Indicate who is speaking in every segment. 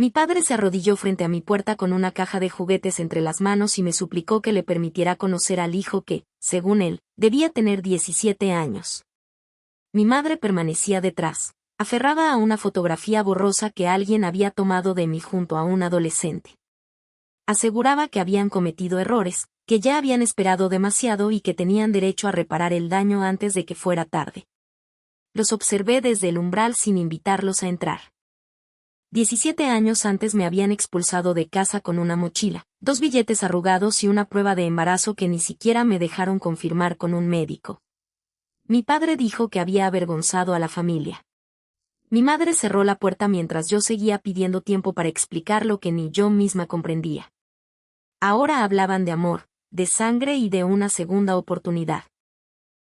Speaker 1: Mi padre se arrodilló frente a mi puerta con una caja de juguetes entre las manos y me suplicó que le permitiera conocer al hijo que, según él, debía tener 17 años. Mi madre permanecía detrás, aferrada a una fotografía borrosa que alguien había tomado de mí junto a un adolescente. Aseguraba que habían cometido errores, que ya habían esperado demasiado y que tenían derecho a reparar el daño antes de que fuera tarde. Los observé desde el umbral sin invitarlos a entrar. 17 años antes me habían expulsado de casa con una mochila, 2 billetes arrugados y una prueba de embarazo que ni siquiera me dejaron confirmar con un médico. Mi padre dijo que había avergonzado a la familia. Mi madre cerró la puerta mientras yo seguía pidiendo tiempo para explicar lo que ni yo misma comprendía. Ahora hablaban de amor, de sangre y de una segunda oportunidad.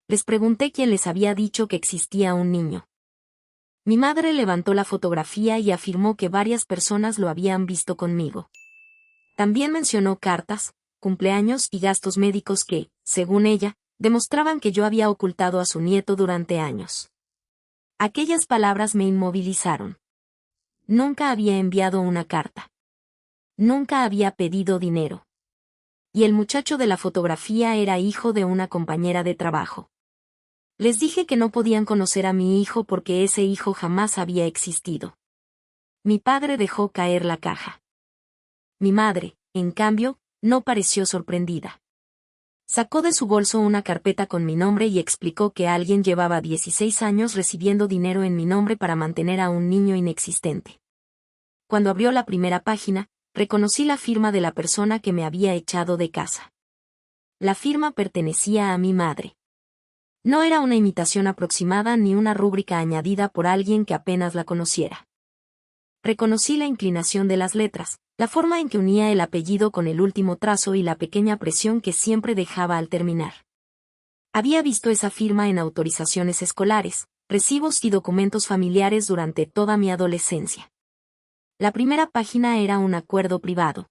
Speaker 1: Les pregunté quién les había dicho que existía un niño. Mi madre levantó la fotografía y afirmó que varias personas lo habían visto conmigo. También mencionó cartas, cumpleaños y gastos médicos que, según ella, demostraban que yo había ocultado a su nieto durante años. Aquellas palabras me inmovilizaron. Nunca había enviado una carta. Nunca había pedido dinero. Y el muchacho de la fotografía era hijo de una compañera de trabajo. Les dije que no podían conocer a mi hijo porque ese hijo jamás había existido. Mi padre dejó caer la caja. Mi madre, en cambio, no pareció sorprendida. Sacó de su bolso una carpeta con mi nombre y explicó que alguien llevaba 16 años recibiendo dinero en mi nombre para mantener a un niño inexistente. Cuando abrió la primera página, reconocí la firma de la persona que me había echado de casa. La firma pertenecía a mi madre. No era una imitación aproximada ni una rúbrica añadida por alguien que apenas la conociera. Reconocí la inclinación de las letras, la forma en que unía el apellido con el último trazo y la pequeña presión que siempre dejaba al terminar. Había visto esa firma en autorizaciones escolares, recibos y documentos familiares durante toda mi adolescencia. La primera página era un acuerdo privado.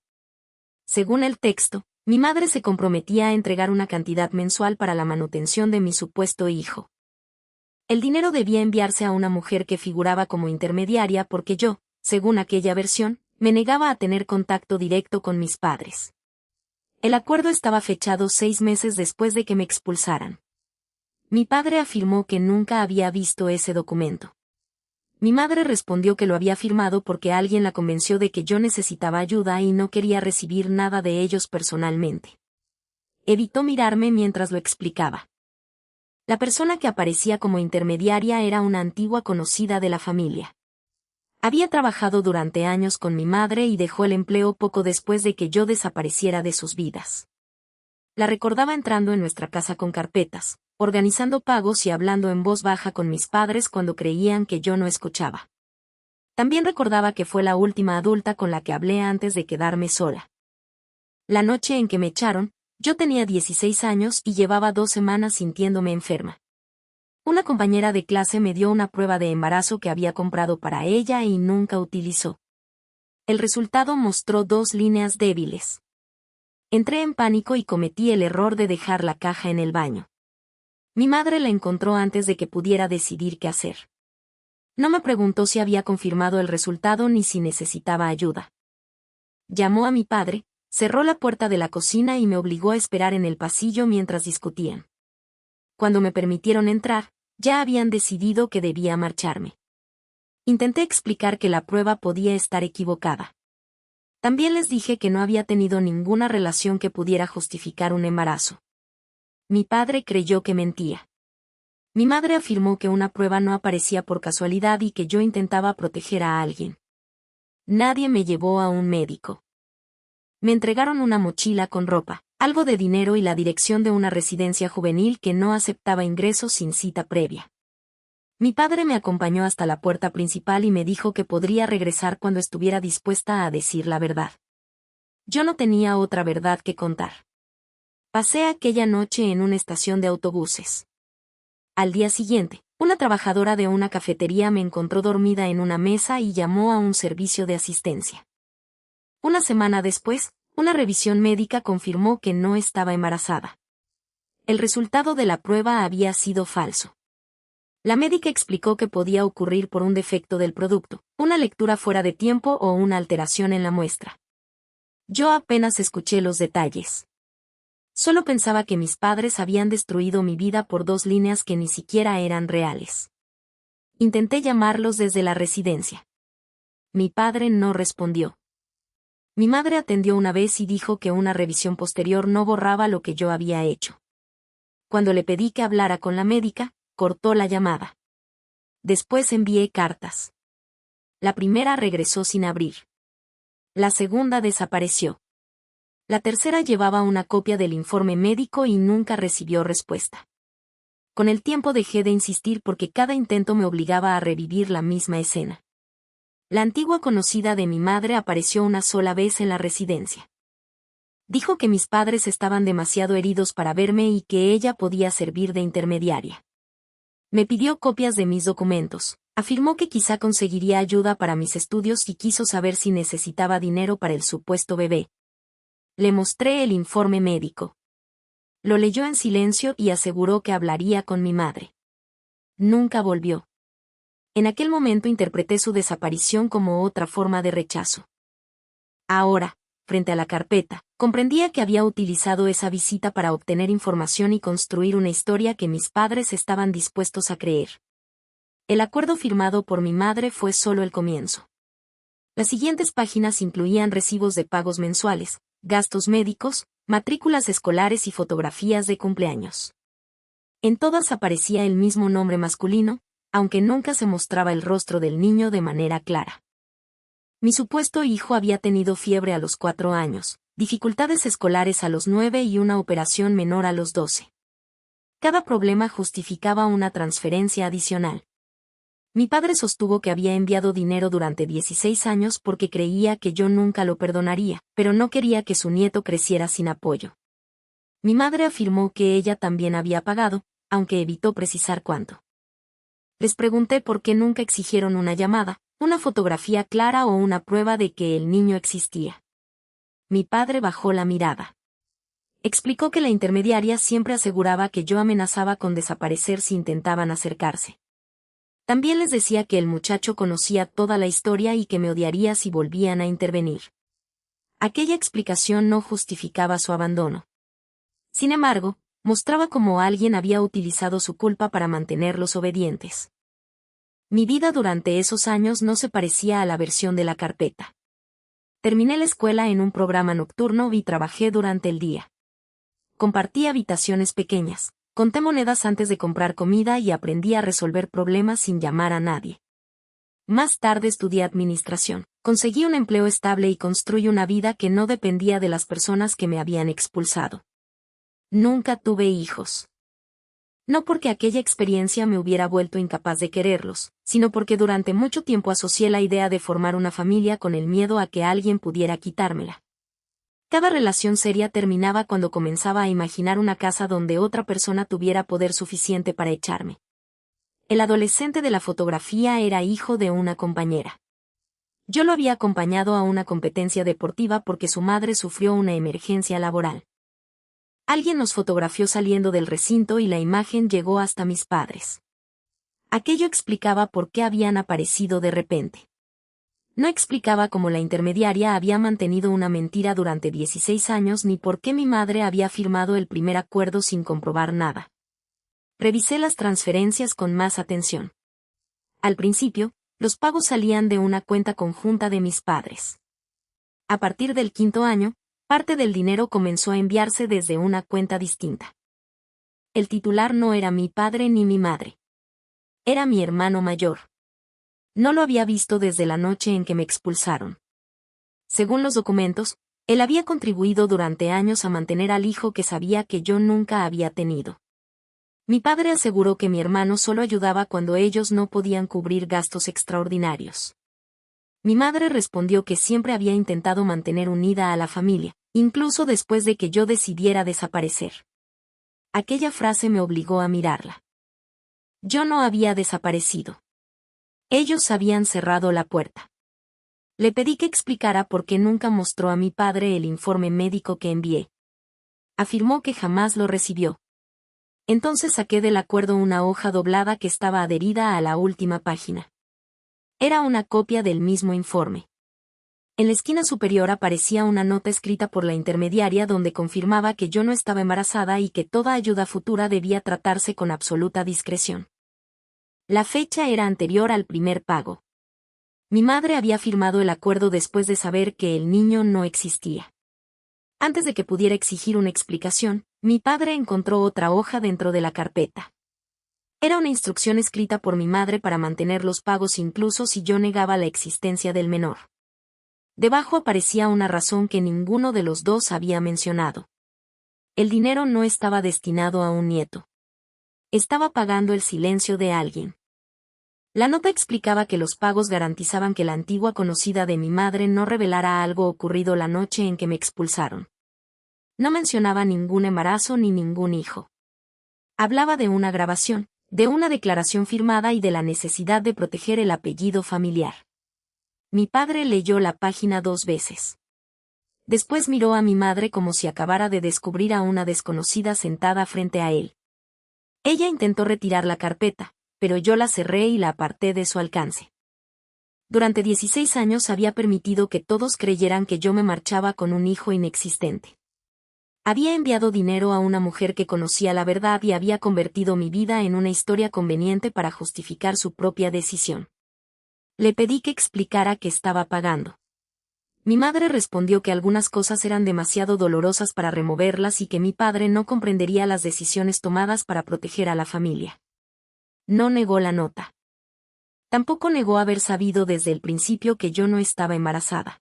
Speaker 1: Según el texto, mi madre se comprometía a entregar una cantidad mensual para la manutención de mi supuesto hijo. El dinero debía enviarse a una mujer que figuraba como intermediaria porque yo, según aquella versión, me negaba a tener contacto directo con mis padres. El acuerdo estaba fechado 6 meses después de que me expulsaran. Mi padre afirmó que nunca había visto ese documento. Mi madre respondió que lo había firmado porque alguien la convenció de que yo necesitaba ayuda y no quería recibir nada de ellos personalmente. Evitó mirarme mientras lo explicaba. La persona que aparecía como intermediaria era una antigua conocida de la familia. Había trabajado durante años con mi madre y dejó el empleo poco después de que yo desapareciera de sus vidas. La recordaba entrando en nuestra casa con carpetas, organizando pagos y hablando en voz baja con mis padres cuando creían que yo no escuchaba. También recordaba que fue la última adulta con la que hablé antes de quedarme sola. La noche en que me echaron, yo tenía 16 años y llevaba 2 semanas sintiéndome enferma. Una compañera de clase me dio una prueba de embarazo que había comprado para ella y nunca utilizó. El resultado mostró 2 líneas débiles. Entré en pánico y cometí el error de dejar la caja en el baño. Mi madre la encontró antes de que pudiera decidir qué hacer. No me preguntó si había confirmado el resultado ni si necesitaba ayuda. Llamó a mi padre, cerró la puerta de la cocina y me obligó a esperar en el pasillo mientras discutían. Cuando me permitieron entrar, ya habían decidido que debía marcharme. Intenté explicar que la prueba podía estar equivocada. También les dije que no había tenido ninguna relación que pudiera justificar un embarazo. Mi padre creyó que mentía. Mi madre afirmó que una prueba no aparecía por casualidad y que yo intentaba proteger a alguien. Nadie me llevó a un médico. Me entregaron una mochila con ropa, algo de dinero y la dirección de una residencia juvenil que no aceptaba ingresos sin cita previa. Mi padre me acompañó hasta la puerta principal y me dijo que podría regresar cuando estuviera dispuesta a decir la verdad. Yo no tenía otra verdad que contar. Pasé aquella noche en una estación de autobuses. Al día siguiente, una trabajadora de una cafetería me encontró dormida en una mesa y llamó a un servicio de asistencia. Una semana después, una revisión médica confirmó que no estaba embarazada. El resultado de la prueba había sido falso. La médica explicó que podía ocurrir por un defecto del producto, una lectura fuera de tiempo o una alteración en la muestra. Yo apenas escuché los detalles. Solo pensaba que mis padres habían destruido mi vida por 2 líneas que ni siquiera eran reales. Intenté llamarlos desde la residencia. Mi padre no respondió. Mi madre atendió una vez y dijo que una revisión posterior no borraba lo que yo había hecho. Cuando le pedí que hablara con la médica, cortó la llamada. Después envié cartas. La primera regresó sin abrir. La segunda desapareció. La tercera llevaba una copia del informe médico y nunca recibió respuesta. Con el tiempo dejé de insistir porque cada intento me obligaba a revivir la misma escena. La antigua conocida de mi madre apareció una sola vez en la residencia. Dijo que mis padres estaban demasiado heridos para verme y que ella podía servir de intermediaria. Me pidió copias de mis documentos, afirmó que quizá conseguiría ayuda para mis estudios y quiso saber si necesitaba dinero para el supuesto bebé. Le mostré el informe médico. Lo leyó en silencio y aseguró que hablaría con mi madre. Nunca volvió. En aquel momento interpreté su desaparición como otra forma de rechazo. Ahora, frente a la carpeta, comprendía que había utilizado esa visita para obtener información y construir una historia que mis padres estaban dispuestos a creer. El acuerdo firmado por mi madre fue solo el comienzo. Las siguientes páginas incluían recibos de pagos mensuales, gastos médicos, matrículas escolares y fotografías de cumpleaños. En todas aparecía el mismo nombre masculino, aunque nunca se mostraba el rostro del niño de manera clara. Mi supuesto hijo había tenido fiebre a los 4 años, dificultades escolares a los 9 y una operación menor a los 12. Cada problema justificaba una transferencia adicional. Mi padre sostuvo que había enviado dinero durante 16 años porque creía que yo nunca lo perdonaría, pero no quería que su nieto creciera sin apoyo. Mi madre afirmó que ella también había pagado, aunque evitó precisar cuánto. Les pregunté por qué nunca exigieron una llamada, una fotografía clara o una prueba de que el niño existía. Mi padre bajó la mirada. Explicó que la intermediaria siempre aseguraba que yo amenazaba con desaparecer si intentaban acercarse. También les decía que el muchacho conocía toda la historia y que me odiaría si volvían a intervenir. Aquella explicación no justificaba su abandono. Sin embargo, mostraba cómo alguien había utilizado su culpa para mantenerlos obedientes. Mi vida durante esos años no se parecía a la versión de la carpeta. Terminé la escuela en un programa nocturno y trabajé durante el día. Compartí habitaciones pequeñas, conté monedas antes de comprar comida y aprendí a resolver problemas sin llamar a nadie. Más tarde estudié administración, conseguí un empleo estable y construí una vida que no dependía de las personas que me habían expulsado. Nunca tuve hijos. No porque aquella experiencia me hubiera vuelto incapaz de quererlos, sino porque durante mucho tiempo asocié la idea de formar una familia con el miedo a que alguien pudiera quitármela. Cada relación seria terminaba cuando comenzaba a imaginar una casa donde otra persona tuviera poder suficiente para echarme. El adolescente de la fotografía era hijo de una compañera. Yo lo había acompañado a una competencia deportiva porque su madre sufrió una emergencia laboral. Alguien nos fotografió saliendo del recinto y la imagen llegó hasta mis padres. Aquello explicaba por qué habían aparecido de repente. No explicaba cómo la intermediaria había mantenido una mentira durante 16 años ni por qué mi madre había firmado el primer acuerdo sin comprobar nada. Revisé las transferencias con más atención. Al principio, los pagos salían de una cuenta conjunta de mis padres. A partir del 5º año, parte del dinero comenzó a enviarse desde una cuenta distinta. El titular no era mi padre ni mi madre. Era mi hermano mayor. No lo había visto desde la noche en que me expulsaron. Según los documentos, él había contribuido durante años a mantener al hijo que sabía que yo nunca había tenido. Mi padre aseguró que mi hermano solo ayudaba cuando ellos no podían cubrir gastos extraordinarios. Mi madre respondió que siempre había intentado mantener unida a la familia, incluso después de que yo decidiera desaparecer. Aquella frase me obligó a mirarla. Yo no había desaparecido. Ellos habían cerrado la puerta. Le pedí que explicara por qué nunca mostró a mi padre el informe médico que envié. Afirmó que jamás lo recibió. Entonces saqué del acuerdo una hoja doblada que estaba adherida a la última página. Era una copia del mismo informe. En la esquina superior aparecía una nota escrita por la intermediaria donde confirmaba que yo no estaba embarazada y que toda ayuda futura debía tratarse con absoluta discreción. La fecha era anterior al primer pago. Mi madre había firmado el acuerdo después de saber que el niño no existía. Antes de que pudiera exigir una explicación, mi padre encontró otra hoja dentro de la carpeta. Era una instrucción escrita por mi madre para mantener los pagos incluso si yo negaba la existencia del menor. Debajo aparecía una razón que ninguno de los dos había mencionado. El dinero no estaba destinado a un nieto. Estaba pagando el silencio de alguien. La nota explicaba que los pagos garantizaban que la antigua conocida de mi madre no revelara algo ocurrido la noche en que me expulsaron. No mencionaba ningún embarazo ni ningún hijo. Hablaba de una grabación, de una declaración firmada y de la necesidad de proteger el apellido familiar. Mi padre leyó la página 2 veces. Después miró a mi madre como si acabara de descubrir a una desconocida sentada frente a él. Ella intentó retirar la carpeta, pero yo la cerré y la aparté de su alcance. Durante 16 años había permitido que todos creyeran que yo me marchaba con un hijo inexistente. Había enviado dinero a una mujer que conocía la verdad y había convertido mi vida en una historia conveniente para justificar su propia decisión. Le pedí que explicara que estaba pagando. Mi madre respondió que algunas cosas eran demasiado dolorosas para removerlas y que mi padre no comprendería las decisiones tomadas para proteger a la familia. No negó la nota. Tampoco negó haber sabido desde el principio que yo no estaba embarazada.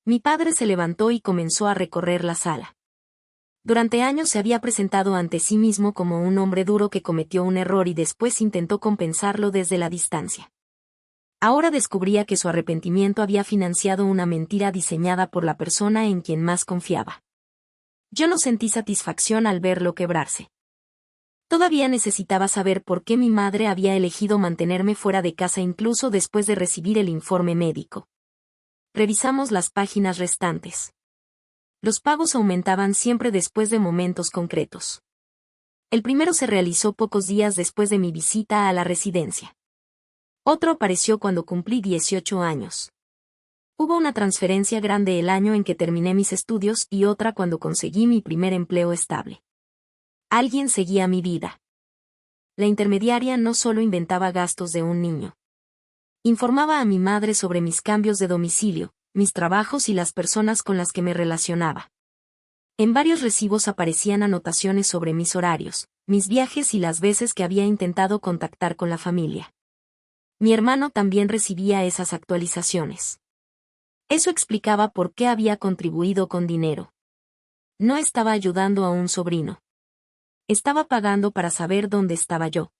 Speaker 1: Mi padre se levantó y comenzó a recorrer la sala. Durante años se había presentado ante sí mismo como un hombre duro que cometió un error y después intentó compensarlo desde la distancia. Ahora descubría que su arrepentimiento había financiado una mentira diseñada por la persona en quien más confiaba. Yo no sentí satisfacción al verlo quebrarse. Todavía necesitaba saber por qué mi madre había elegido mantenerme fuera de casa incluso después de recibir el informe médico. Revisamos las páginas restantes. Los pagos aumentaban siempre después de momentos concretos. El primero se realizó pocos días después de mi visita a la residencia. Otro apareció cuando cumplí 18 años. Hubo una transferencia grande el año en que terminé mis estudios y otra cuando conseguí mi primer empleo estable. Alguien seguía mi vida. La intermediaria no solo inventaba gastos de un niño. Informaba a mi madre sobre mis cambios de domicilio, mis trabajos y las personas con las que me relacionaba. En varios recibos aparecían anotaciones sobre mis horarios, mis viajes y las veces que había intentado contactar con la familia. Mi hermano también recibía esas actualizaciones. Eso explicaba por qué había contribuido con dinero. No estaba ayudando a un sobrino. Estaba pagando para saber dónde estaba yo.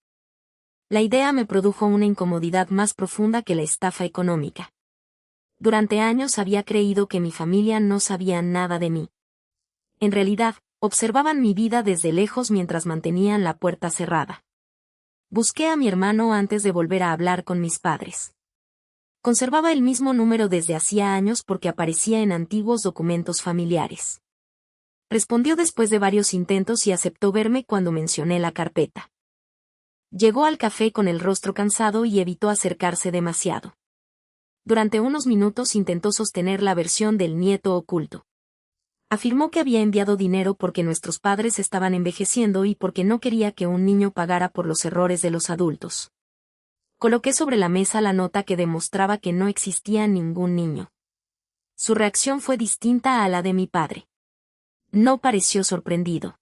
Speaker 1: La idea me produjo una incomodidad más profunda que la estafa económica. Durante años había creído que mi familia no sabía nada de mí. En realidad, observaban mi vida desde lejos mientras mantenían la puerta cerrada. Busqué a mi hermano antes de volver a hablar con mis padres. Conservaba el mismo número desde hacía años porque aparecía en antiguos documentos familiares. Respondió después de varios intentos y aceptó verme cuando mencioné la carpeta. Llegó al café con el rostro cansado y evitó acercarse demasiado. Durante unos minutos intentó sostener la versión del nieto oculto. Afirmó que había enviado dinero porque nuestros padres estaban envejeciendo y porque no quería que un niño pagara por los errores de los adultos. Coloqué sobre la mesa la nota que demostraba que no existía ningún niño. Su reacción fue distinta a la de mi padre. No pareció sorprendido.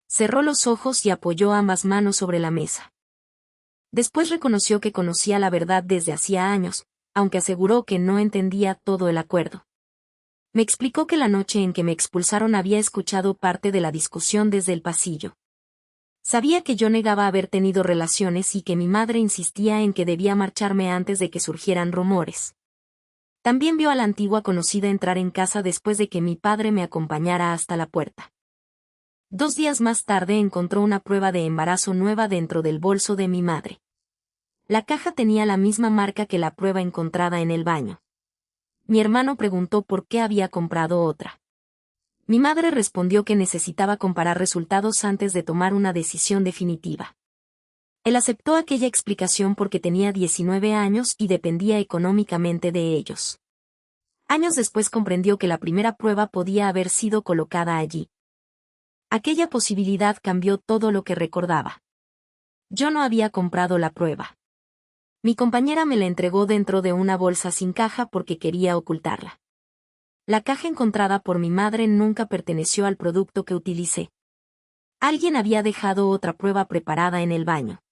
Speaker 1: Cerró los ojos y apoyó ambas manos sobre la mesa. Después reconoció que conocía la verdad desde hacía años, aunque aseguró que no entendía todo el acuerdo. Me explicó que la noche en que me expulsaron había escuchado parte de la discusión desde el pasillo. Sabía que yo negaba haber tenido relaciones y que mi madre insistía en que debía marcharme antes de que surgieran rumores. También vio a la antigua conocida entrar en casa después de que mi padre me acompañara hasta la puerta. 2 días más tarde encontró una prueba de embarazo nueva dentro del bolso de mi madre. La caja tenía la misma marca que la prueba encontrada en el baño. Mi hermano preguntó por qué había comprado otra. Mi madre respondió que necesitaba comparar resultados antes de tomar una decisión definitiva. Él aceptó aquella explicación porque tenía 19 años y dependía económicamente de ellos. Años después comprendió que la primera prueba podía haber sido colocada allí. Aquella posibilidad cambió todo lo que recordaba. Yo no había comprado la prueba. Mi compañera me la entregó dentro de una bolsa sin caja porque quería ocultarla. La caja encontrada por mi madre nunca perteneció al producto que utilicé. Alguien había dejado otra prueba preparada en el baño.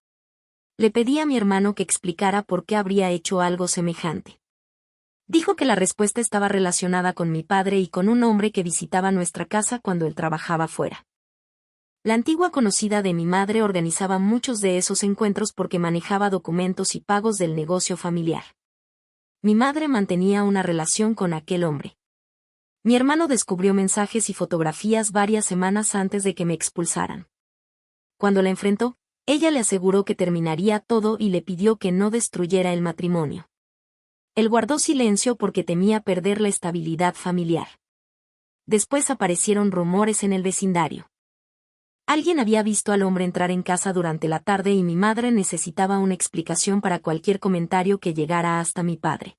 Speaker 1: Le pedí a mi hermano que explicara por qué habría hecho algo semejante. Dijo que la respuesta estaba relacionada con mi padre y con un hombre que visitaba nuestra casa cuando él trabajaba fuera. La antigua conocida de mi madre organizaba muchos de esos encuentros porque manejaba documentos y pagos del negocio familiar. Mi madre mantenía una relación con aquel hombre. Mi hermano descubrió mensajes y fotografías varias semanas antes de que me expulsaran. Cuando la enfrentó, ella le aseguró que terminaría todo y le pidió que no destruyera el matrimonio. Él guardó silencio porque temía perder la estabilidad familiar. Después aparecieron rumores en el vecindario. Alguien había visto al hombre entrar en casa durante la tarde y mi madre necesitaba una explicación para cualquier comentario que llegara hasta mi padre.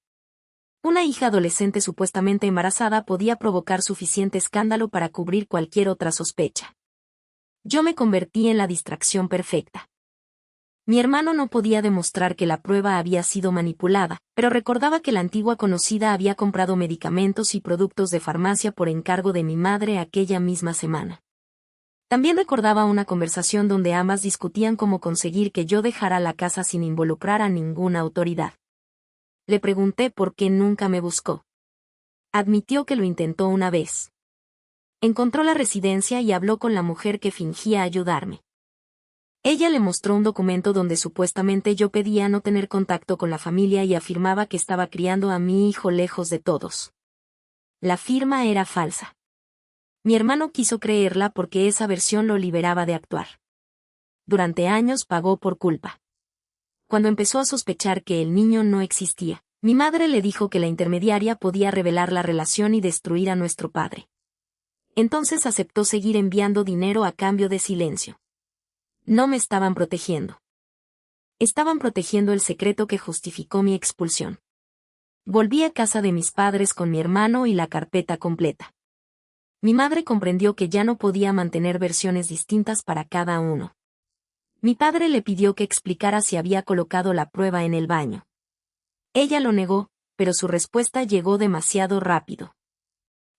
Speaker 1: Una hija adolescente supuestamente embarazada podía provocar suficiente escándalo para cubrir cualquier otra sospecha. Yo me convertí en la distracción perfecta. Mi hermano no podía demostrar que la prueba había sido manipulada, pero recordaba que la antigua conocida había comprado medicamentos y productos de farmacia por encargo de mi madre aquella misma semana. También recordaba una conversación donde ambas discutían cómo conseguir que yo dejara la casa sin involucrar a ninguna autoridad. Le pregunté por qué nunca me buscó. Admitió que lo intentó una vez. Encontró la residencia y habló con la mujer que fingía ayudarme. Ella le mostró un documento donde supuestamente yo pedía no tener contacto con la familia y afirmaba que estaba criando a mi hijo lejos de todos. La firma era falsa. Mi hermano quiso creerla porque esa versión lo liberaba de actuar. Durante años pagó por culpa. Cuando empezó a sospechar que el niño no existía, mi madre le dijo que la intermediaria podía revelar la relación y destruir a nuestro padre. Entonces aceptó seguir enviando dinero a cambio de silencio. No me estaban protegiendo. Estaban protegiendo el secreto que justificó mi expulsión. Volví a casa de mis padres con mi hermano y la carpeta completa. Mi madre comprendió que ya no podía mantener versiones distintas para cada uno. Mi padre le pidió que explicara si había colocado la prueba en el baño. Ella lo negó, pero su respuesta llegó demasiado rápido.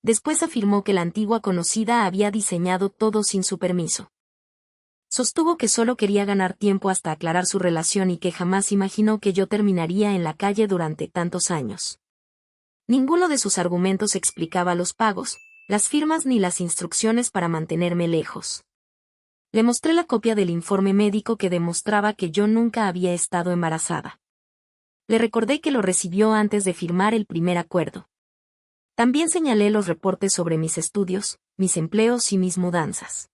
Speaker 1: Después afirmó que la antigua conocida había diseñado todo sin su permiso. Sostuvo que solo quería ganar tiempo hasta aclarar su relación y que jamás imaginó que yo terminaría en la calle durante tantos años. Ninguno de sus argumentos explicaba los pagos, las firmas ni las instrucciones para mantenerme lejos. Le mostré la copia del informe médico que demostraba que yo nunca había estado embarazada. Le recordé que lo recibió antes de firmar el primer acuerdo. También señalé los reportes sobre mis estudios, mis empleos y mis mudanzas.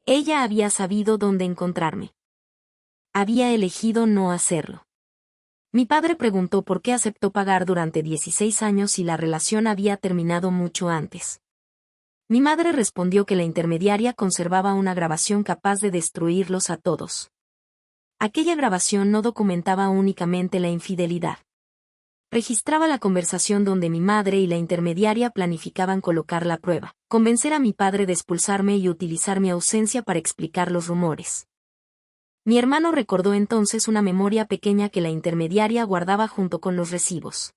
Speaker 1: Ella había sabido dónde encontrarme. Había elegido no hacerlo. Mi padre preguntó por qué aceptó pagar durante 16 años si la relación había terminado mucho antes. Mi madre respondió que la intermediaria conservaba una grabación capaz de destruirlos a todos. Aquella grabación no documentaba únicamente la infidelidad. Registraba la conversación donde mi madre y la intermediaria planificaban colocar la prueba, convencer a mi padre de expulsarme y utilizar mi ausencia para explicar los rumores. Mi hermano recordó entonces una memoria pequeña que la intermediaria guardaba junto con los recibos.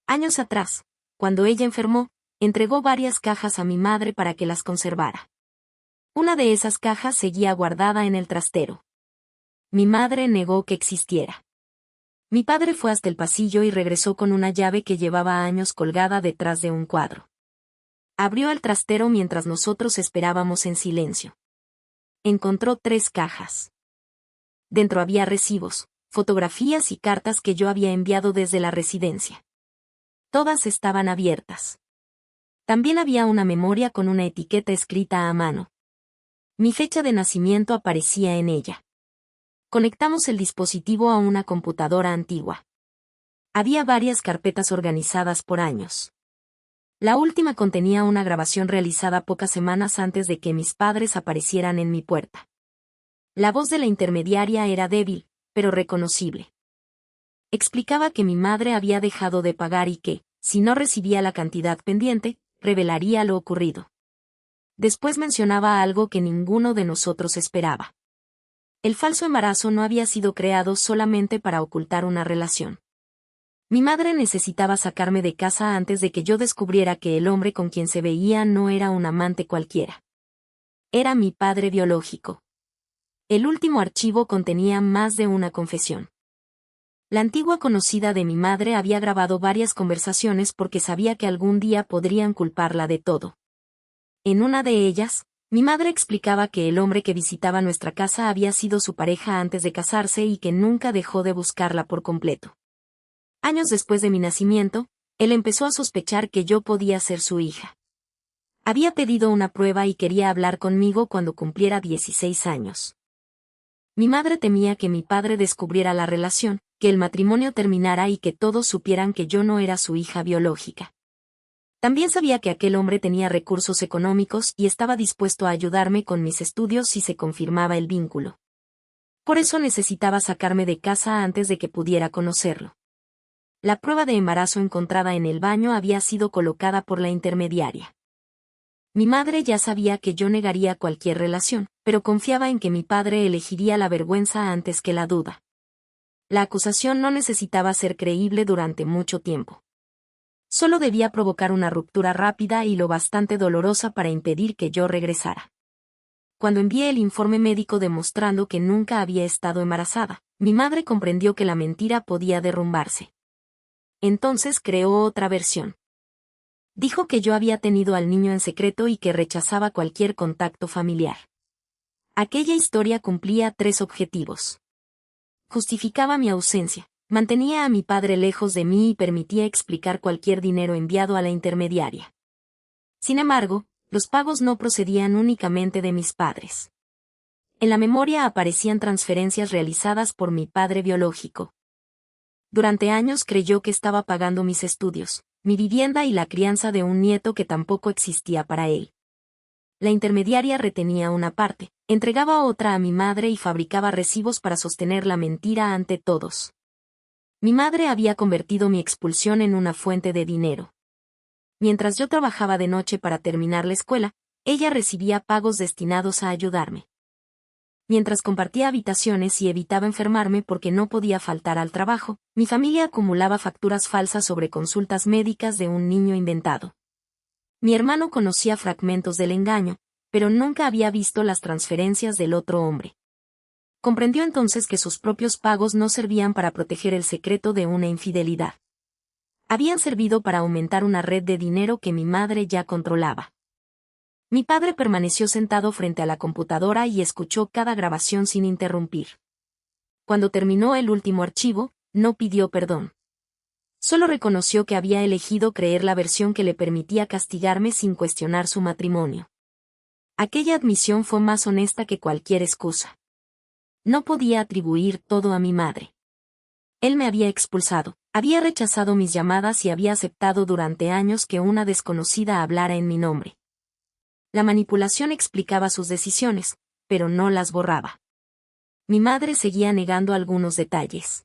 Speaker 1: Años atrás, cuando ella enfermó, entregó varias cajas a mi madre para que las conservara. Una de esas cajas seguía guardada en el trastero. Mi madre negó que existiera. Mi padre fue hasta el pasillo y regresó con una llave que llevaba años colgada detrás de un cuadro. Abrió el trastero mientras nosotros esperábamos en silencio. Encontró 3 cajas. Dentro había recibos, fotografías y cartas que yo había enviado desde la residencia. Todas estaban abiertas. También había una memoria con una etiqueta escrita a mano. Mi fecha de nacimiento aparecía en ella. Conectamos el dispositivo a una computadora antigua. Había varias carpetas organizadas por años. La última contenía una grabación realizada pocas semanas antes de que mis padres aparecieran en mi puerta. La voz de la intermediaria era débil, pero reconocible. Explicaba que mi madre había dejado de pagar y que, si no recibía la cantidad pendiente, revelaría lo ocurrido. Después mencionaba algo que ninguno de nosotros esperaba. El falso embarazo no había sido creado solamente para ocultar una relación. Mi madre necesitaba sacarme de casa antes de que yo descubriera que el hombre con quien se veía no era un amante cualquiera. Era mi padre biológico. El último archivo contenía más de una confesión. La antigua conocida de mi madre había grabado varias conversaciones porque sabía que algún día podrían culparla de todo. En una de ellas, mi madre explicaba que el hombre que visitaba nuestra casa había sido su pareja antes de casarse y que nunca dejó de buscarla por completo. Años después de mi nacimiento, él empezó a sospechar que yo podía ser su hija. Había pedido una prueba y quería hablar conmigo cuando cumpliera 16 años. Mi madre temía que mi padre descubriera la relación, que el matrimonio terminara y que todos supieran que yo no era su hija biológica. También sabía que aquel hombre tenía recursos económicos y estaba dispuesto a ayudarme con mis estudios si se confirmaba el vínculo. Por eso necesitaba sacarme de casa antes de que pudiera conocerlo. La prueba de embarazo encontrada en el baño había sido colocada por la intermediaria. Mi madre ya sabía que yo negaría cualquier relación, pero confiaba en que mi padre elegiría la vergüenza antes que la duda. La acusación no necesitaba ser creíble durante mucho tiempo. Solo debía provocar una ruptura rápida y lo bastante dolorosa para impedir que yo regresara. Cuando envié el informe médico demostrando que nunca había estado embarazada, mi madre comprendió que la mentira podía derrumbarse. Entonces creó otra versión. Dijo que yo había tenido al niño en secreto y que rechazaba cualquier contacto familiar. Aquella historia cumplía 3 objetivos. Justificaba mi ausencia, mantenía a mi padre lejos de mí y permitía explicar cualquier dinero enviado a la intermediaria. Sin embargo, los pagos no procedían únicamente de mis padres. En la memoria aparecían transferencias realizadas por mi padre biológico. Durante años creyó que estaba pagando mis estudios, mi vivienda y la crianza de un nieto que tampoco existía para él. La intermediaria retenía una parte, entregaba otra a mi madre y fabricaba recibos para sostener la mentira ante todos. Mi madre había convertido mi expulsión en una fuente de dinero. Mientras yo trabajaba de noche para terminar la escuela, ella recibía pagos destinados a ayudarme. Mientras compartía habitaciones y evitaba enfermarme porque no podía faltar al trabajo, mi familia acumulaba facturas falsas sobre consultas médicas de un niño inventado. Mi hermano conocía fragmentos del engaño, pero nunca había visto las transferencias del otro hombre. Comprendió entonces que sus propios pagos no servían para proteger el secreto de una infidelidad. Habían servido para aumentar una red de dinero que mi madre ya controlaba. Mi padre permaneció sentado frente a la computadora y escuchó cada grabación sin interrumpir. Cuando terminó el último archivo, no pidió perdón. Solo reconoció que había elegido creer la versión que le permitía castigarme sin cuestionar su matrimonio. Aquella admisión fue más honesta que cualquier excusa. No podía atribuir todo a mi madre. Él me había expulsado, había rechazado mis llamadas y había aceptado durante años que una desconocida hablara en mi nombre. La manipulación explicaba sus decisiones, pero no las borraba. Mi madre seguía negando algunos detalles.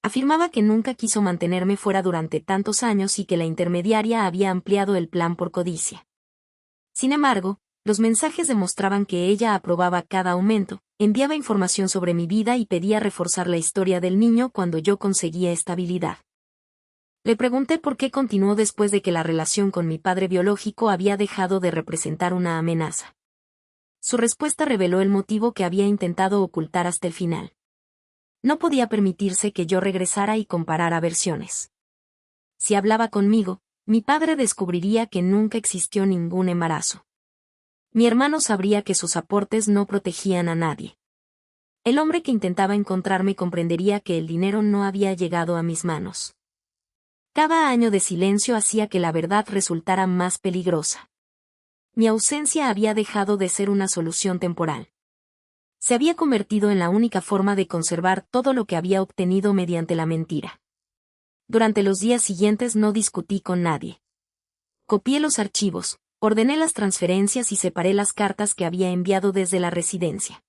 Speaker 1: Afirmaba que nunca quiso mantenerme fuera durante tantos años y que la intermediaria había ampliado el plan por codicia. Sin embargo, los mensajes demostraban que ella aprobaba cada aumento, enviaba información sobre mi vida y pedía reforzar la historia del niño cuando yo conseguía estabilidad. Le pregunté por qué continuó después de que la relación con mi padre biológico había dejado de representar una amenaza. Su respuesta reveló el motivo que había intentado ocultar hasta el final. No podía permitirse que yo regresara y comparara versiones. Si hablaba conmigo, mi padre descubriría que nunca existió ningún embarazo. Mi hermano sabría que sus aportes no protegían a nadie. El hombre que intentaba encontrarme comprendería que el dinero no había llegado a mis manos. Cada año de silencio hacía que la verdad resultara más peligrosa. Mi ausencia había dejado de ser una solución temporal. Se había convertido en la única forma de conservar todo lo que había obtenido mediante la mentira. Durante los días siguientes no discutí con nadie. Copié los archivos, ordené las transferencias y separé las cartas que había enviado desde la residencia.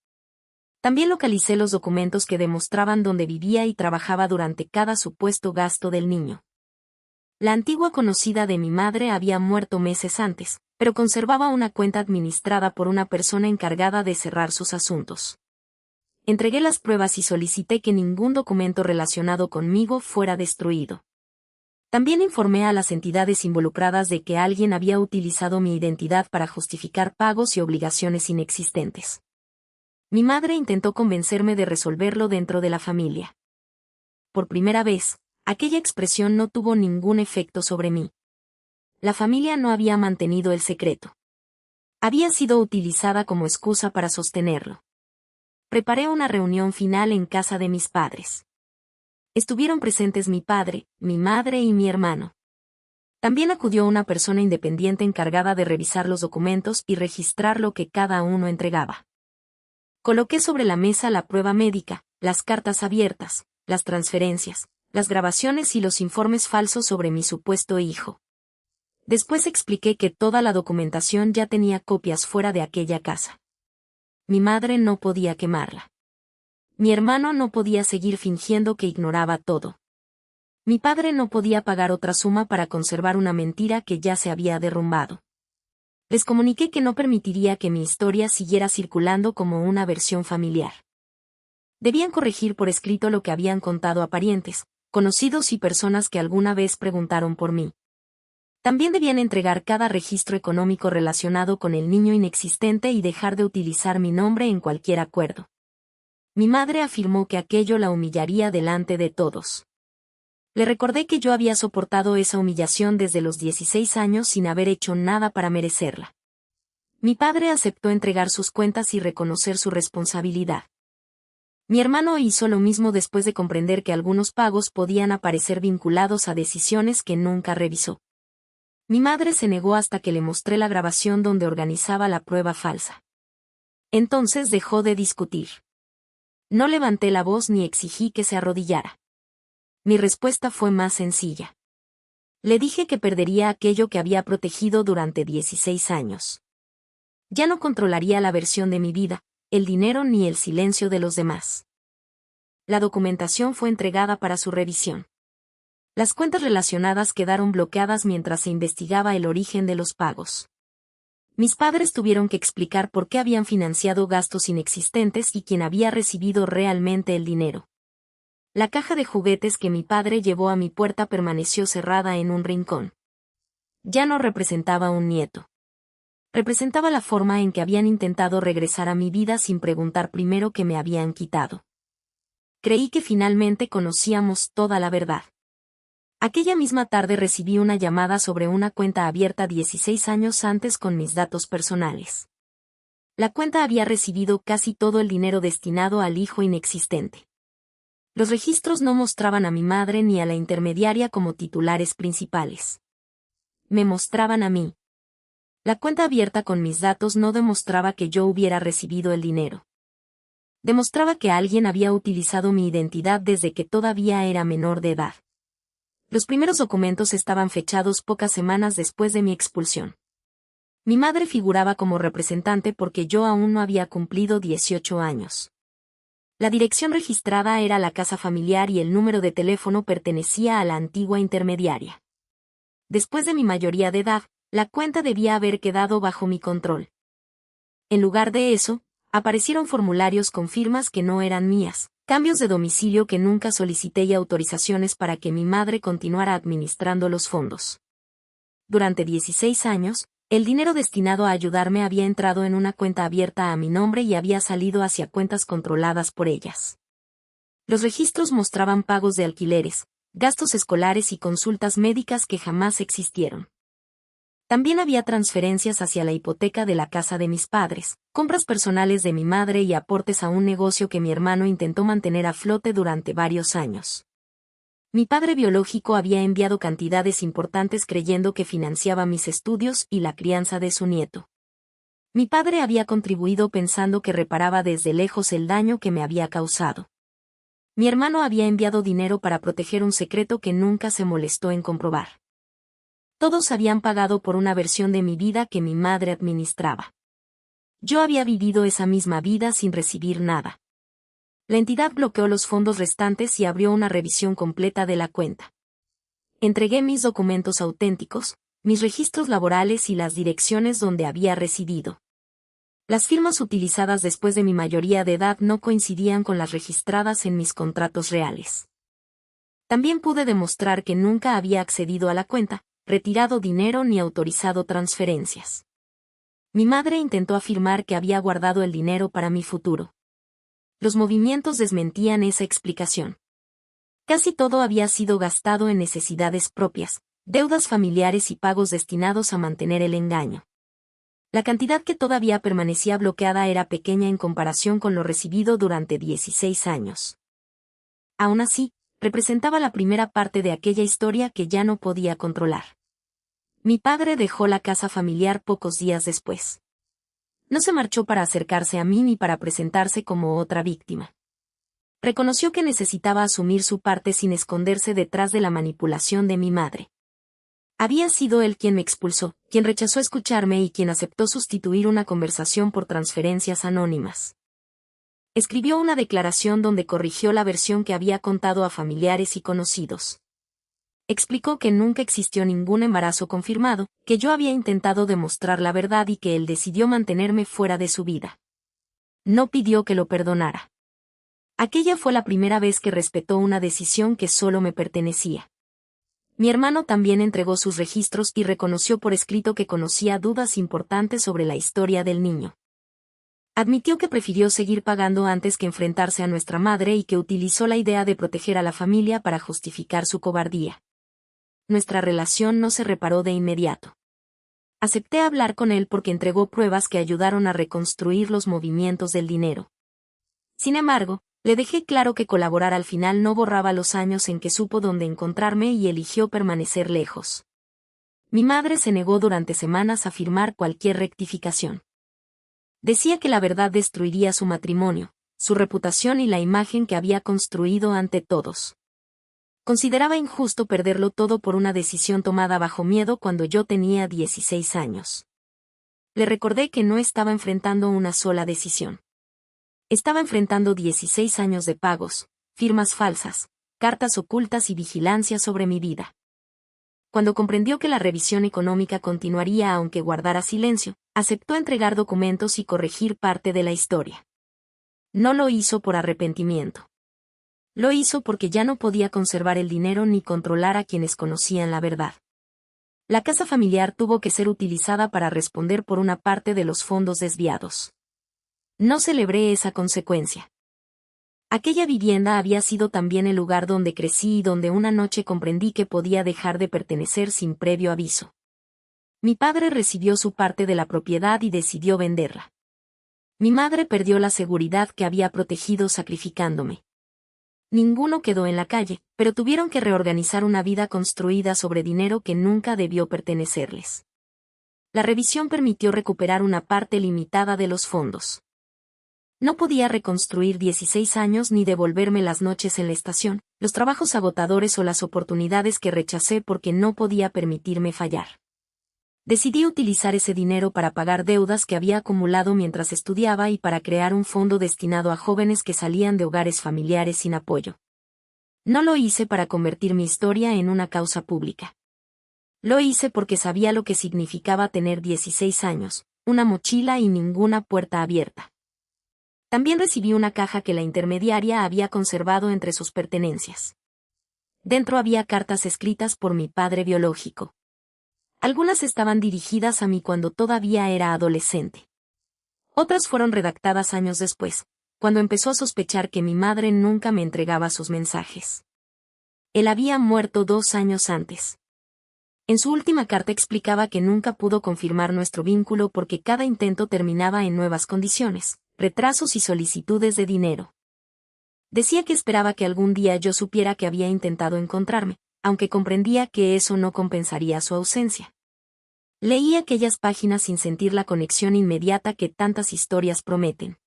Speaker 1: También localicé los documentos que demostraban dónde vivía y trabajaba durante cada supuesto gasto del niño. La antigua conocida de mi madre había muerto meses antes, pero conservaba una cuenta administrada por una persona encargada de cerrar sus asuntos. Entregué las pruebas y solicité que ningún documento relacionado conmigo fuera destruido. También informé a las entidades involucradas de que alguien había utilizado mi identidad para justificar pagos y obligaciones inexistentes. Mi madre intentó convencerme de resolverlo dentro de la familia. Por primera vez, aquella expresión no tuvo ningún efecto sobre mí. La familia no había mantenido el secreto. Había sido utilizada como excusa para sostenerlo. Preparé una reunión final en casa de mis padres. Estuvieron presentes mi padre, mi madre y mi hermano. También acudió una persona independiente encargada de revisar los documentos y registrar lo que cada uno entregaba. Coloqué sobre la mesa la prueba médica, las cartas abiertas, las transferencias, las grabaciones y los informes falsos sobre mi supuesto hijo. Después expliqué que toda la documentación ya tenía copias fuera de aquella casa. Mi madre no podía quemarla. Mi hermano no podía seguir fingiendo que ignoraba todo. Mi padre no podía pagar otra suma para conservar una mentira que ya se había derrumbado. Les comuniqué que no permitiría que mi historia siguiera circulando como una versión familiar. Debían corregir por escrito lo que habían contado a parientes, conocidos y personas que alguna vez preguntaron por mí. También debían entregar cada registro económico relacionado con el niño inexistente y dejar de utilizar mi nombre en cualquier acuerdo. Mi madre afirmó que aquello la humillaría delante de todos. Le recordé que yo había soportado esa humillación desde los 16 años sin haber hecho nada para merecerla. Mi padre aceptó entregar sus cuentas y reconocer su responsabilidad. Mi hermano hizo lo mismo después de comprender que algunos pagos podían aparecer vinculados a decisiones que nunca revisó. Mi madre se negó hasta que le mostré la grabación donde organizaba la prueba falsa. Entonces dejó de discutir. No levanté la voz ni exigí que se arrodillara. Mi respuesta fue más sencilla. Le dije que perdería aquello que había protegido durante 16 años. Ya no controlaría la versión de mi vida, el dinero ni el silencio de los demás. La documentación fue entregada para su revisión. Las cuentas relacionadas quedaron bloqueadas mientras se investigaba el origen de los pagos. Mis padres tuvieron que explicar por qué habían financiado gastos inexistentes y quién había recibido realmente el dinero. La caja de juguetes que mi padre llevó a mi puerta permaneció cerrada en un rincón. Ya no representaba un nieto. Representaba la forma en que habían intentado regresar a mi vida sin preguntar primero qué me habían quitado. Creí que finalmente conocíamos toda la verdad. Aquella misma tarde recibí una llamada sobre una cuenta abierta 16 años antes con mis datos personales. La cuenta había recibido casi todo el dinero destinado al hijo inexistente. Los registros no mostraban a mi madre ni a la intermediaria como titulares principales. Me mostraban a mí. La cuenta abierta con mis datos no demostraba que yo hubiera recibido el dinero. Demostraba que alguien había utilizado mi identidad desde que todavía era menor de edad. Los primeros documentos estaban fechados pocas semanas después de mi expulsión. Mi madre figuraba como representante porque yo aún no había cumplido 18 años. La dirección registrada era la casa familiar y el número de teléfono pertenecía a la antigua intermediaria. Después de mi mayoría de edad, la cuenta debía haber quedado bajo mi control. En lugar de eso, aparecieron formularios con firmas que no eran mías, cambios de domicilio que nunca solicité y autorizaciones para que mi madre continuara administrando los fondos. Durante 16 años, el dinero destinado a ayudarme había entrado en una cuenta abierta a mi nombre y había salido hacia cuentas controladas por ellas. Los registros mostraban pagos de alquileres, gastos escolares y consultas médicas que jamás existieron. También había transferencias hacia la hipoteca de la casa de mis padres, compras personales de mi madre y aportes a un negocio que mi hermano intentó mantener a flote durante varios años. Mi padre biológico había enviado cantidades importantes creyendo que financiaba mis estudios y la crianza de su nieto. Mi padre había contribuido pensando que reparaba desde lejos el daño que me había causado. Mi hermano había enviado dinero para proteger un secreto que nunca se molestó en comprobar. Todos habían pagado por una versión de mi vida que mi madre administraba. Yo había vivido esa misma vida sin recibir nada. La entidad bloqueó los fondos restantes y abrió una revisión completa de la cuenta. Entregué mis documentos auténticos, mis registros laborales y las direcciones donde había residido. Las firmas utilizadas después de mi mayoría de edad no coincidían con las registradas en mis contratos reales. También pude demostrar que nunca había accedido a la cuenta, retirado dinero ni autorizado transferencias. Mi madre intentó afirmar que había guardado el dinero para mi futuro. Los movimientos desmentían esa explicación. Casi todo había sido gastado en necesidades propias, deudas familiares y pagos destinados a mantener el engaño. La cantidad que todavía permanecía bloqueada era pequeña en comparación con lo recibido durante 16 años. Aún así, representaba la primera parte de aquella historia que ya no podía controlar. Mi padre dejó la casa familiar pocos días después. No se marchó para acercarse a mí ni para presentarse como otra víctima. Reconoció que necesitaba asumir su parte sin esconderse detrás de la manipulación de mi madre. Había sido él quien me expulsó, quien rechazó escucharme y quien aceptó sustituir una conversación por transferencias anónimas. Escribió una declaración donde corrigió la versión que había contado a familiares y conocidos. Explicó que nunca existió ningún embarazo confirmado, que yo había intentado demostrar la verdad y que él decidió mantenerme fuera de su vida. No pidió que lo perdonara. Aquella fue la primera vez que respetó una decisión que solo me pertenecía. Mi hermano también entregó sus registros y reconoció por escrito que conocía dudas importantes sobre la historia del niño. Admitió que prefirió seguir pagando antes que enfrentarse a nuestra madre y que utilizó la idea de proteger a la familia para justificar su cobardía. Nuestra relación no se reparó de inmediato. Acepté hablar con él porque entregó pruebas que ayudaron a reconstruir los movimientos del dinero. Sin embargo, le dejé claro que colaborar al final no borraba los años en que supo dónde encontrarme y eligió permanecer lejos. Mi madre se negó durante semanas a firmar cualquier rectificación. Decía que la verdad destruiría su matrimonio, su reputación y la imagen que había construido ante todos. Consideraba injusto perderlo todo por una decisión tomada bajo miedo cuando yo tenía 16 años. Le recordé que no estaba enfrentando una sola decisión. Estaba enfrentando 16 años de pagos, firmas falsas, cartas ocultas y vigilancia sobre mi vida. Cuando comprendió que la revisión económica continuaría aunque guardara silencio, aceptó entregar documentos y corregir parte de la historia. No lo hizo por arrepentimiento. Lo hizo porque ya no podía conservar el dinero ni controlar a quienes conocían la verdad. La casa familiar tuvo que ser utilizada para responder por una parte de los fondos desviados. No celebré esa consecuencia. Aquella vivienda había sido también el lugar donde crecí y donde una noche comprendí que podía dejar de pertenecer sin previo aviso. Mi padre recibió su parte de la propiedad y decidió venderla. Mi madre perdió la seguridad que había protegido sacrificándome. Ninguno quedó en la calle, pero tuvieron que reorganizar una vida construida sobre dinero que nunca debió pertenecerles. La revisión permitió recuperar una parte limitada de los fondos. No podía reconstruir 16 años ni devolverme las noches en la estación, los trabajos agotadores o las oportunidades que rechacé porque no podía permitirme fallar. Decidí utilizar ese dinero para pagar deudas que había acumulado mientras estudiaba y para crear un fondo destinado a jóvenes que salían de hogares familiares sin apoyo. No lo hice para convertir mi historia en una causa pública. Lo hice porque sabía lo que significaba tener 16 años, una mochila y ninguna puerta abierta. También recibí una caja que la intermediaria había conservado entre sus pertenencias. Dentro había cartas escritas por mi padre biológico. Algunas estaban dirigidas a mí cuando todavía era adolescente. Otras fueron redactadas años después, cuando empezó a sospechar que mi madre nunca me entregaba sus mensajes. Él había muerto 2 años antes. En su última carta explicaba que nunca pudo confirmar nuestro vínculo porque cada intento terminaba en nuevas condiciones, retrasos y solicitudes de dinero. Decía que esperaba que algún día yo supiera que había intentado encontrarme, aunque comprendía que eso no compensaría su ausencia. Leí aquellas páginas sin sentir la conexión inmediata que tantas historias prometen.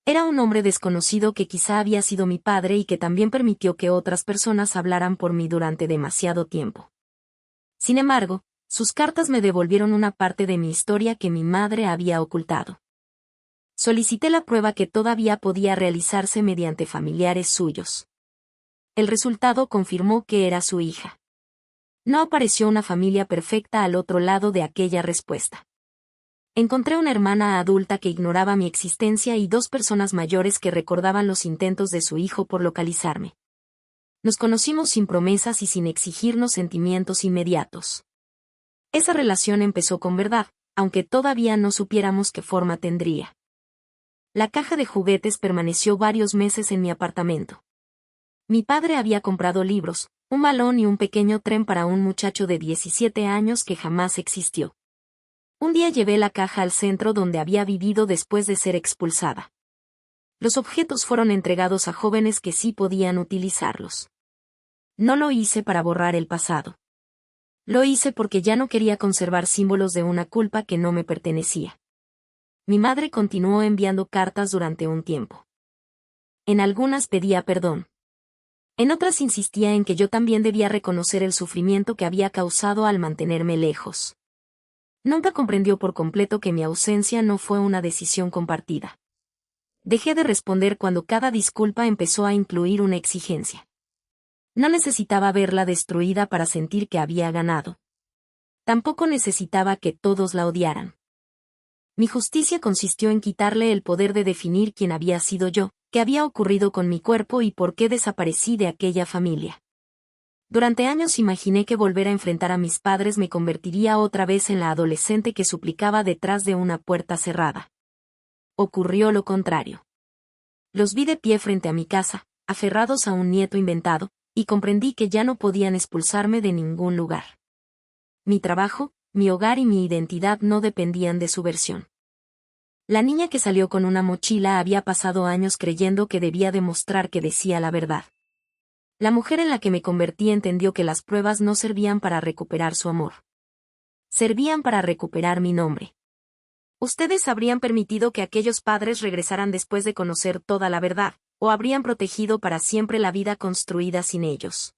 Speaker 1: Era un hombre desconocido que quizá había sido mi padre y que también permitió que otras personas hablaran por mí durante demasiado tiempo. Sin embargo, sus cartas me devolvieron una parte de mi historia que mi madre había ocultado. Solicité la prueba que todavía podía realizarse mediante familiares suyos. El resultado confirmó que era su hija. No apareció una familia perfecta al otro lado de aquella respuesta. Encontré una hermana adulta que ignoraba mi existencia y dos personas mayores que recordaban los intentos de su hijo por localizarme. Nos conocimos sin promesas y sin exigirnos sentimientos inmediatos. Esa relación empezó con verdad, aunque todavía no supiéramos qué forma tendría. La caja de juguetes permaneció varios meses en mi apartamento. Mi padre había comprado libros, un balón y un pequeño tren para un muchacho de 17 años que jamás existió. Un día llevé la caja al centro donde había vivido después de ser expulsada. Los objetos fueron entregados a jóvenes que sí podían utilizarlos. No lo hice para borrar el pasado. Lo hice porque ya no quería conservar símbolos de una culpa que no me pertenecía. Mi madre continuó enviando cartas durante un tiempo. En algunas pedía perdón. En otras insistía en que yo también debía reconocer el sufrimiento que había causado al mantenerme lejos. Nunca comprendió por completo que mi ausencia no fue una decisión compartida. Dejé de responder cuando cada disculpa empezó a incluir una exigencia. No necesitaba verla destruida para sentir que había ganado. Tampoco necesitaba que todos la odiaran. Mi justicia consistió en quitarle el poder de definir quién había sido yo, qué había ocurrido con mi cuerpo y por qué desaparecí de aquella familia. Durante años imaginé que volver a enfrentar a mis padres me convertiría otra vez en la adolescente que suplicaba detrás de una puerta cerrada. Ocurrió lo contrario. Los vi de pie frente a mi casa, aferrados a un nieto inventado, y comprendí que ya no podían expulsarme de ningún lugar. Mi trabajo, mi hogar y mi identidad no dependían de su versión. La niña que salió con una mochila había pasado años creyendo que debía demostrar que decía la verdad. La mujer en la que me convertí entendió que las pruebas no servían para recuperar su amor. Servían para recuperar mi nombre. ¿Ustedes habrían permitido que aquellos padres regresaran después de conocer toda la verdad, o habrían protegido para siempre la vida construida sin ellos?